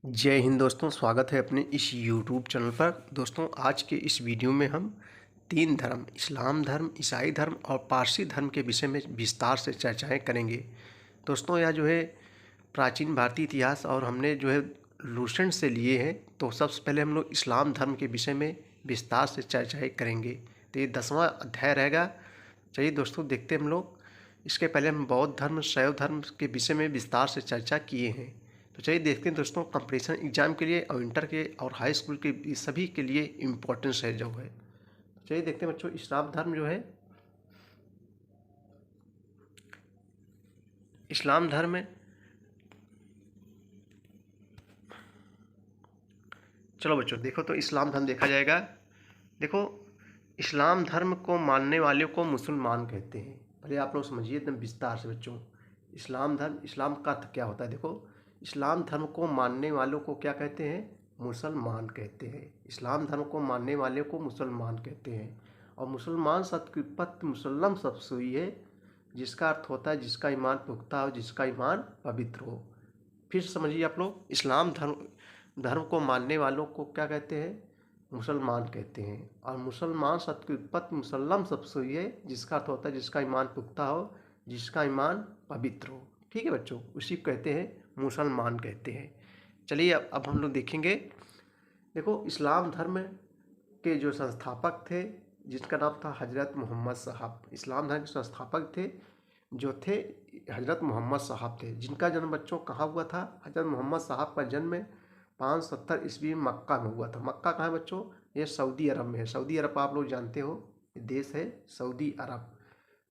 जय हिंद दोस्तों, स्वागत है अपने इस यूट्यूब चैनल पर। दोस्तों, आज के इस वीडियो में हम तीन धर्म इस्लाम धर्म, ईसाई धर्म और पारसी धर्म के विषय में विस्तार से चर्चाएं करेंगे। दोस्तों, यह जो है प्राचीन भारतीय इतिहास और हमने जो है लूसेंट से लिए हैं। तो सबसे पहले हम लोग इस्लाम धर्म के विषय में विस्तार से चर्चाएँ करेंगे। तो ये 10वां अध्याय रहेगा। चलिए दोस्तों, देखते हैं हम लोग। इसके पहले हम बौद्ध धर्म, शैव धर्म के विषय में विस्तार से चर्चा किए हैं। तो चलिए देखते हैं दोस्तों, कंपटीशन एग्जाम के लिए और इंटर के और हाई स्कूल के सभी के लिए इम्पोर्टेंस है जो है। चलिए देखते हैं बच्चों, इस्लाम धर्म जो है, इस्लाम धर्म में चलो बच्चों देखो, तो इस्लाम धर्म देखा जाएगा। देखो, इस्लाम धर्म को मानने वाले को मुसलमान कहते हैं। पहले आप लोग समझिए एकदम विस्तार से बच्चों। इस्लाम धर्म, इस्लाम का अर्थ क्या होता है? देखो, इस्लाम धर्म को मानने वालों को क्या कहते हैं? मुसलमान कहते हैं। इस्लाम धर्म को मानने वाले को मुसलमान कहते हैं। और मुसलमान शब्द की उत्पत्ति मुसल्लम शब्द से हुई है, जिसका अर्थ होता है जिसका ईमान पुख्ता हो, जिसका ईमान पवित्र हो। फिर समझिए आप लोग, इस्लाम धर्म को मानने वालों को क्या कहते हैं? मुसलमान कहते हैं। और मुसलमान शब्द की उत्पत्ति मुसल्लम शब्द से हुई है, जिसका अर्थ होता है जिसका ईमान पुख्ता हो, जिसका ईमान पवित्र हो। ठीक है बच्चों, उसी को कहते हैं मुसलमान कहते हैं। चलिए अब हम लोग देखेंगे। देखो, इस्लाम धर्म के जो संस्थापक थे, जिसका नाम था हजरत मोहम्मद साहब। इस्लाम धर्म के संस्थापक थे जो थे हजरत मोहम्मद साहब थे, जिनका जन्म बच्चों कहाँ हुआ था? हजरत मोहम्मद साहब का जन्म 570 ईस्वी में मक्का में हुआ था। मक्का कहाँ है बच्चों? ये सऊदी अरब में है। सऊदी अरब आप लोग जानते हो, ये देश है सऊदी अरब।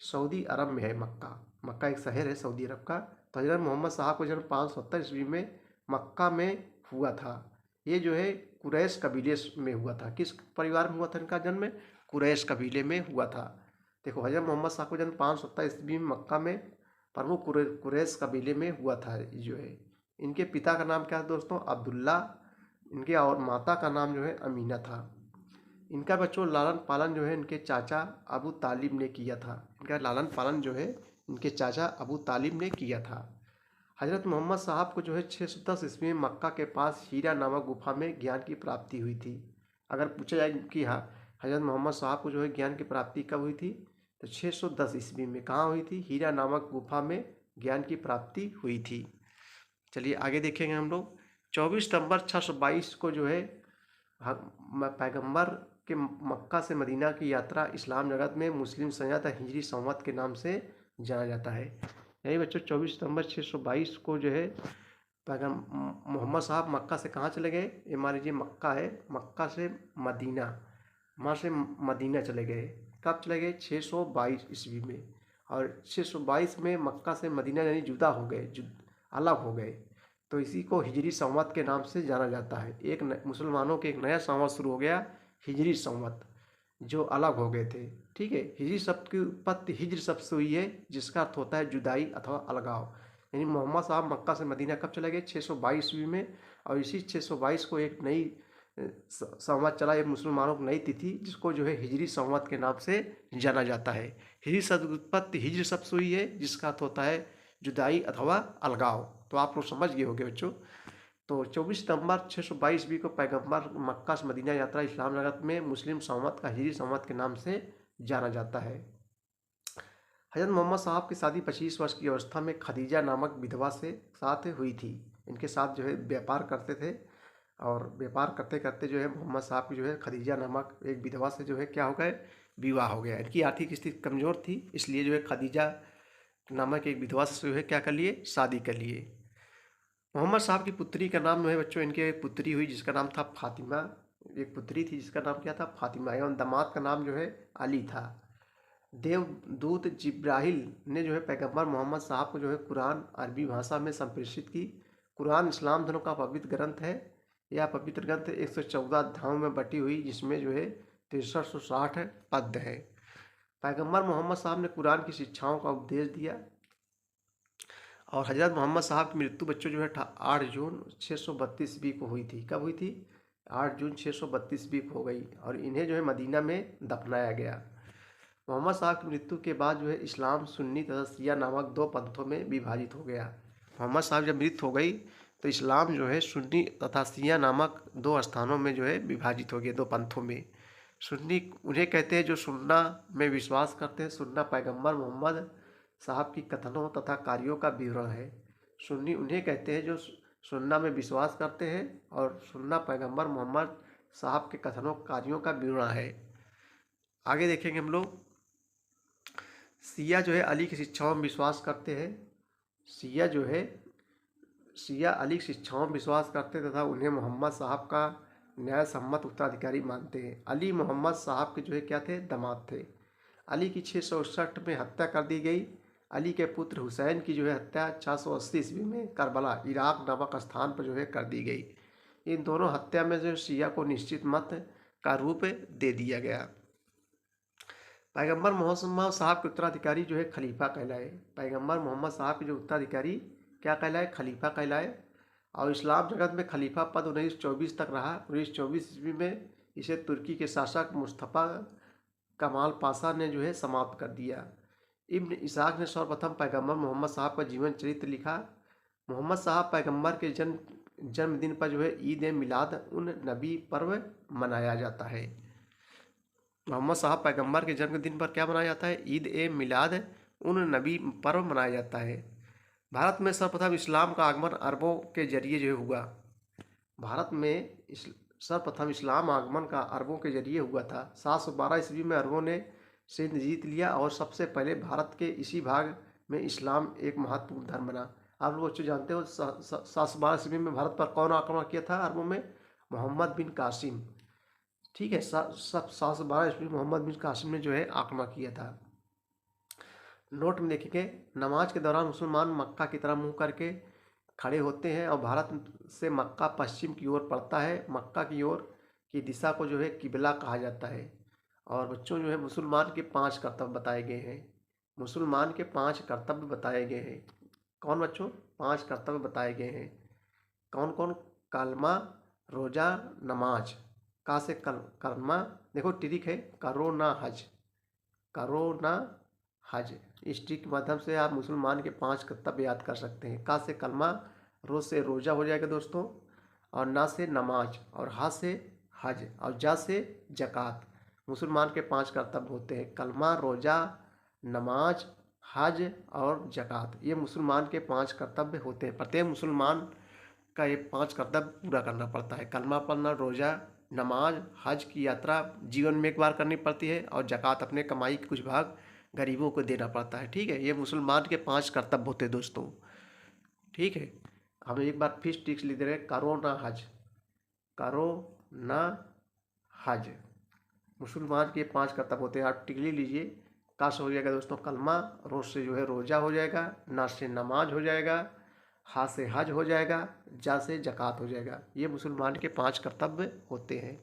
सऊदी अरब में है मक्का। मक्का एक शहर है सऊदी अरब का। तो हजरत मोहम्मद साहब का जन्म 570 ईस्वी में मक्का में हुआ था। ये जो है कुरैश कबीले में हुआ था। किस परिवार में हुआ था इनका जन्म? कुरैश कबीले में हुआ था। देखो, हजरत मोहम्मद साहब का जन्म 570 ईस्वी में मक्का में प्रमुख कुरैश कबीले में हुआ था। जो है, इनके पिता का नाम क्या है दोस्तों? अब्दुल्ला। इनके और माता का नाम जो है अमीना था। इनका बच्चों लालन पालन जो है इनके चाचा अबू तालिब ने किया था। इनका लालन पालन जो है इनके चाचा अबू तालिब ने किया था। हजरत मोहम्मद साहब को जो है 610 ईस्वी में मक्का के पास हीरा नामक गुफा में ज्ञान की प्राप्ति हुई थी। अगर पूछा जाए कि हाँ, हजरत मोहम्मद साहब को जो है ज्ञान की प्राप्ति कब हुई थी, तो 610 ईस्वी में कहाँ हुई थी? हीरा नामक गुफा में ज्ञान की प्राप्ति हुई थी। चलिए आगे देखेंगे हम लोग। 24 सितंबर 622 को जो है पैगंबर के मक्का से मदीना की यात्रा इस्लाम जगत में मुस्लिम सन्नत हिजरी संवत के नाम से जाना जाता है। यही बच्चों, 24 सितंबर 622 को जो है पैगम मोहम्मद साहब मक्का से कहाँ चले गए? ये मान लीजिए मक्का है, मक्का से मदीना, वहाँ से मदीना चले गए। कब चले गए? 622 ईस्वी में। और 622 में मक्का से मदीना यानी जुदा हो गए, अलग हो गए। तो इसी को हिजरी संवत के नाम से जाना जाता है। मुसलमानों के एक नया संवत शुरू हो गया, हिजरी संवत, जो अलग हो गए थे। ठीक है, हिजरी शब्द की उत्पत्ति हिजर शब्द से हुई है, जिसका अर्थ होता है जुदाई अथवा अलगाव। यानी मोहम्मद साहब मक्का से मदीना कब चले गए? 622 ईस्वी में। और इसी 622 को एक नई संवत चला, एक मुसलमानों की नई तिथि, जिसको जो है हिजरी संवत के नाम से जाना जाता है। हिजरी शब्द की उत्पत्ति हिजर शब्द से हुई है, जिसका अर्थ होता है जुदाई अथवा अलगाव। तो आप लोग समझ गए होंगे बच्चों। तो 24 सितंबर 622 ईस्वी को पैगंबर मक्का से मदीना यात्रा इस्लाम जगत में मुस्लिम संवत का हिजरी संवत के नाम से जाना जाता है। हजरत मोहम्मद साहब की शादी 25 वर्ष की अवस्था में खदीजा नामक विधवा से साथ हुई थी। इनके साथ जो है व्यापार करते थे, और व्यापार करते करते जो है मोहम्मद साहब की जो है खदीजा नामक एक विधवा से जो है क्या हो गए? विवाह हो गया। इनकी आर्थिक स्थिति कमज़ोर थी, इसलिए जो है खदीजा नामक एक विधवा से जो है क्या कर लिए? शादी कर लिए। मोहम्मद साहब की पुत्री का नाम जो है बच्चों, इनके एक पुत्री हुई जिसका नाम था फातिमा। एक पुत्री थी जिसका नाम क्या था? फातिमा। एवं दामाद का नाम जो है अली था। देवदूत जिब्राहिल ने जो है पैगंबर मोहम्मद साहब को जो है कुरान अरबी भाषा में संप्रेषित की। कुरान इस्लाम धर्म का पवित्र ग्रंथ है। यह पवित्र ग्रंथ 114 अध्यायों में बटी हुई, जिसमें जो है 6360 पद है। पैगंबर मोहम्मद साहब ने कुरान की शिक्षाओं का उपदेश दिया। और हजरत मोहम्मद साहब की मृत्यु बच्चों जो है 8 जून 632 ईस्वी को हुई थी। कब हुई थी? 8 जून 632 ईस्वी को हो गई। और इन्हें जो है मदीना में दफनाया गया। मोहम्मद साहब की मृत्यु के बाद जो है इस्लाम सुन्नी तथा शिया नामक दो पंथों में विभाजित हो गया। मोहम्मद साहब जब मृत्यु हो गई तो इस्लाम जो है सुन्नी तथा शिया नामक दो स्थानों में जो है विभाजित हो गया, दो पंथों में। सुन्नी उन्हें कहते हैं जो सुन्ना में विश्वास करते हैं, सुन्ना पैगंबर मोहम्मद साहब की कथनों तथा कार्यों का विवरण है। सुन्नी उन्हें कहते हैं जो सुन्ना में विश्वास करते हैं और सुन्ना पैगंबर मोहम्मद साहब के कथनों कार्यों का विवरण है। आगे देखेंगे हम लोग। शिया जो है अली की शिक्षाओं में विश्वास करते हैं। शिया जो है शिया अली की शिक्षाओं में विश्वास करते तथा उन्हें मोहम्मद साहब का न्याय सम्मत उत्तराधिकारी मानते हैं। अली मोहम्मद साहब के जो है क्या थे, दामाद थे। अली की 661 में हत्या कर दी गई। अली के पुत्र हुसैन की जो है हत्या 680 ईस्वी में करबला इराक नामक स्थान पर जो है कर दी गई। इन दोनों हत्या में जो शिया को निश्चित मत का रूप दे दिया गया। पैगंबर मोहम्मद साहब के उत्तराधिकारी जो है खलीफा कहलाए। पैगंबर मोहम्मद साहब के जो उत्तराधिकारी क्या कहलाए, खलीफा कहलाए। और इस्लाम जगत में खलीफा पद 1924 तक रहा। 1924 ईस्वी में इसे तुर्की के शासक मुस्तफ़ा कमाल पाशा ने जो है समाप्त कर दिया। इब्न इसाक ने सर्वप्रथम पैगंबर मोहम्मद साहब का जीवन चरित्र लिखा। मोहम्मद साहब पैगंबर के जन्मदिन पर जो है ईद ए मिलाद उन नबी पर्व मनाया जाता है। मोहम्मद साहब पैगंबर के जन्मदिन पर क्या मनाया जाता है, ईद ए मिलाद उन नबी पर्व मनाया जाता है। भारत में सर्वप्रथम इस्लाम का आगमन अरबों के जरिए जो हुआ। भारत में सर्वप्रथम इस्लाम आगमन का अरबों के जरिए हुआ था। 712 ईस्वी में अरबों ने सिंध जीत लिया और सबसे पहले भारत के इसी भाग में इस्लाम एक महत्वपूर्ण धर्म बना। आप लोग अच्छे जानते हो 712 ईस्वी में भारत पर कौन आक्रमण किया था अरबों में, मोहम्मद बिन कासिम। ठीक है, 712 ईस्वी मोहम्मद बिन कासिम ने जो है आक्रमण किया था। नोट में देखेंगे, नमाज के दौरान मुसलमान मक्का की तरफ मुंह करके खड़े होते हैं और भारत से मक्का पश्चिम की ओर पड़ता है। मक्का की ओर की दिशा को जो है किबला कहा जाता है। और बच्चों जो है मुसलमान के 5 कर्तव्य बताए गए हैं। मुसलमान के 5 कर्तव्य बताए गए हैं। कौन बच्चों, 5 कर्तव्य बताए गए हैं। कौन कौन, कलमा, रोज़ा, नमाज। का से कलमा, देखो ट्रिक है, करो ना हज, करो ना हज। इस ट्रिक के माध्यम से आप मुसलमान के 5 कर्तव्य याद कर सकते हैं। का से कलमा, रोज से रोज़ा हो जाएगा दोस्तों, और ना से नमाज, और हा से हज, और जा से जक़ात। मुसलमान के 5 कर्तव्य होते हैं, कलमा, रोज़ा, नमाज, हज और जक़ात। ये मुसलमान के 5 कर्तव्य होते हैं। प्रत्येक मुसलमान का ये 5 कर्तव्य पूरा करना पड़ता है। कलमा पढ़ना, रोज़ा, नमाज, हज की यात्रा जीवन में एक बार करनी पड़ती है, और जक़ात अपने कमाई के कुछ भाग गरीबों को देना पड़ता है। ठीक है, ये मुसलमान के 5 कर्तव्य होते हैं दोस्तों। ठीक है, हम एक बार फिर टिक्स लिख दे रहे हैं, करो ना हज, करो ना हज। मुसलमान के 5 कर्तव्य होते हैं। आप टिकली लीजिए। का से हो जाएगा दोस्तों कलमा, रोज से जो है रोज़ा हो जाएगा, ना से नमाज हो जाएगा, हा से हज हो जाएगा, जा से जक़ात हो जाएगा। ये मुसलमान के 5 कर्तव्य होते हैं।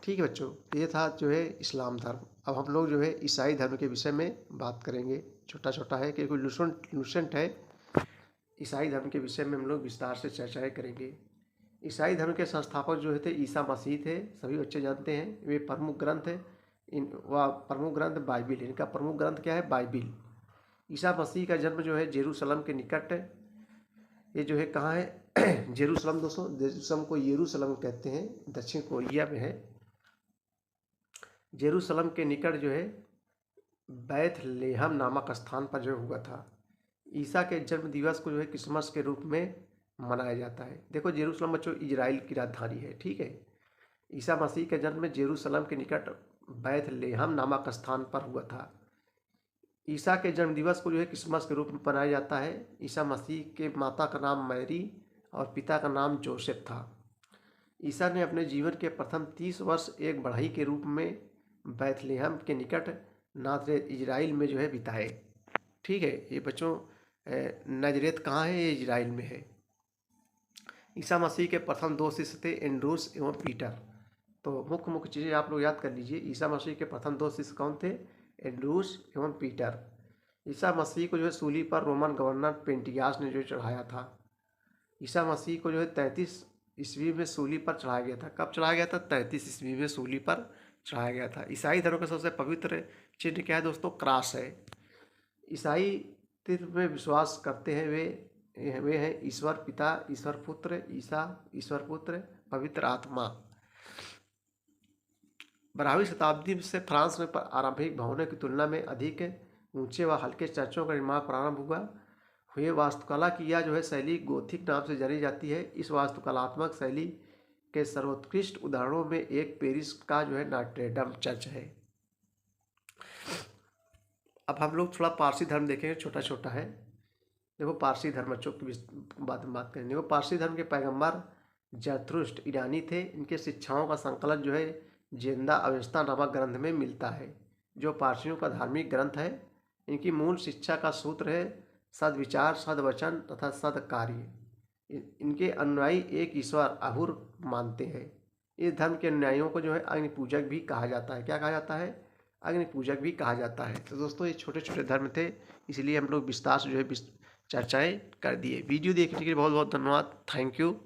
ठीक है बच्चों, ये था जो है इस्लाम धर्म। अब हम लोग जो है ईसाई धर्म के विषय में बात करेंगे। छोटा छोटा है कि कोई लुसेंट है। ईसाई धर्म के विषय में हम लोग विस्तार से चर्चाएँ करेंगे। ईसाई धर्म के संस्थापक जो थे ईसा मसीह थे, सभी बच्चे जानते हैं। वे प्रमुख ग्रंथ है, प्रमुख ग्रंथ बाइबिल है। इनका प्रमुख ग्रंथ क्या है, बाइबिल। ईसा मसीह का जन्म जो है जेरूशलम के निकट, ये जो है कहाँ है जेरूशलम दोस्तों, जेरूशलम को यरूशलम कहते हैं, दक्षिण कोरिया में है। जेरूशलम के निकट जो है बैथलेहम नामक स्थान पर जो हुआ था। ईसा के जन्म दिवस को जो है क्रिसमस के रूप में मनाया जाता है। देखो जेरूशलम बच्चों इजराइल की राजधानी है। ठीक है, ईसा मसीह का जन्म जेरूशलम के निकट बैथलेहम नामक स्थान पर हुआ था। ईसा के जन्म दिवस को जो है क्रिसमस के रूप में मनाया जाता है। ईसा मसीह के माता का नाम मैरी और पिता का नाम जोसेफ था। ईसा ने अपने जीवन के प्रथम 30 वर्ष एक बढ़ई के रूप में बैथलेहम के निकट नाज़रेत इजराइल में जो है बिताए। ठीक है, ये बच्चों नाज़रेत कहाँ है, ये इजराइल में है। ईसा मसीह के प्रथम 2 शिष्य थे, एंड्रूस एवं पीटर। तो मुख्य मुख्य चीज़ें आप लोग याद कर लीजिए। ईसा मसीह के प्रथम 2 शिष्य कौन थे, एंड्रूस एवं पीटर। ईसा मसीह को जो है सूली पर रोमन गवर्नर पेंटियास ने जो चढ़ाया था। ईसा मसीह को जो है 33 ईस्वी में सूली पर चढ़ाया गया था। कब चढ़ाया गया था, 33 ईस्वी में सूली पर चढ़ाया गया था। ईसाई धर्म का सबसे पवित्र चिन्ह क्या है दोस्तों, क्रॉस है। ईसाई धर्म में विश्वास करते हैं वे वे हैं ईश्वर पिता, ईश्वर पुत्र, ईश्वर पुत्र, पवित्र आत्मा। 12वीं शताब्दी से फ्रांस में आरंभिक भवनों की तुलना में अधिक ऊंचे व हल्के चर्चों का निर्माण प्रारंभ हुआ। हुए वास्तुकला की यह जो है शैली गोथिक नाम से जानी जाती है। इस वास्तुकलात्मक शैली के सर्वोत्कृष्ट उदाहरणों में एक पेरिस का जो है नॉट्रे-डेम चर्च है। अब हम लोग थोड़ा पारसी धर्म देखेंगे, छोटा छोटा है। देखो पारसी धर्म बच्चों की बात करें। देखो पारसी धर्म के पैगंबर जरथुष्ट्र ईरानी थे। इनके शिक्षाओं का संकलन जो है जिंदा अवेस्ता नामक ग्रंथ में मिलता है, जो पारसियों का धार्मिक ग्रंथ है। इनकी मूल शिक्षा का सूत्र है सद्विचार, सद्वचन तथा सद्कार्य। इनके अनुयायी एक ईश्वर अहुर मानते हैं। इस धर्म के अनुयायियों को जो है अग्नि पूजक भी कहा जाता है। क्या कहा जाता है? अग्नि पूजक भी कहा जाता है। तो दोस्तों ये छोटे छोटे धर्म थे, इसलिए हम लोग विस्तार से जो है चर्चाएँ कर दिए। वीडियो देखने के लिए बहुत बहुत धन्यवाद। Thank you.